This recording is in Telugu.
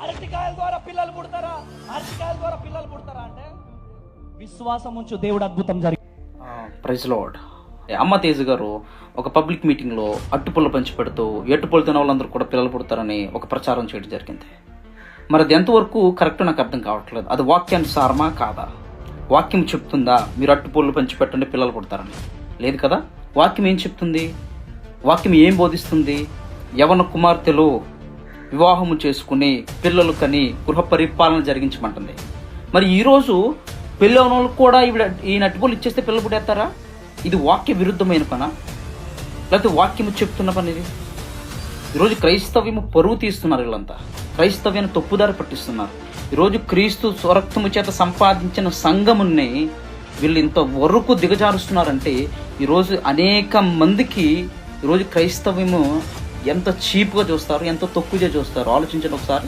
అరటికాయల ద్వారా పిల్లలు పుడతారా? అరటికాయల ద్వారా పిల్లలు పుడతారా అంటే విశ్వాసం ఉంచు, దేవుడు అద్భుతం జరిగింది. Praise Lord. అమ్మ తేజ గారు ఒక పబ్లిక్ మీటింగ్లో అట్టుపళ్ళు పంచి పెడుతూ ఎట్టుపళ్ళు తిన వాళ్ళందరూ కూడా పిల్లలు పుడతారని ఒక ప్రచారం చేయడం జరిగింది. మరి అది ఎంతవరకు కరెక్ట్ నాకు అర్థం కావట్లేదు. అది వాక్యానుసారమా కాదా? వాక్యం చెప్తుందా మీరు అట్టుపళ్ళు పంచి పెట్టండి పిల్లలు పుడతారని? లేదు కదా. వాక్యం ఏం చెప్తుంది? వాక్యం ఏం బోధిస్తుంది? యవన కుమార్తెలు వివాహము చేసుకుని పిల్లలు కని గృహ పరిపాలన జరిగించమంటుంది. మరి ఈరోజు పెళ్ళి అయిన వాళ్ళకు కూడా ఈ అట్టుపళ్ళు ఇచ్చేస్తే పిల్లలు పుట్టేస్తారా? ఇది వాక్య విరుద్ధమైన పనా, లేకపోతే వాక్యము చెప్తున్న పని? ఇది ఈరోజు క్రైస్తవ్యము పరువు తీస్తున్నారు. వీళ్ళంతా క్రైస్తవ్యాన్ని తప్పుదారి పట్టిస్తున్నారు. ఈరోజు క్రీస్తు స్వరక్తము చేత సంపాదించిన సంఘముని వీళ్ళు ఇంత వరకు దిగజారుస్తున్నారంటే ఈరోజు అనేక మందికి ఈరోజు క్రైస్తవ్యము ఎంత చీప్గా చూస్తారు, ఎంత తక్కువగా చూస్తారు ఆలోచించండి ఒకసారి.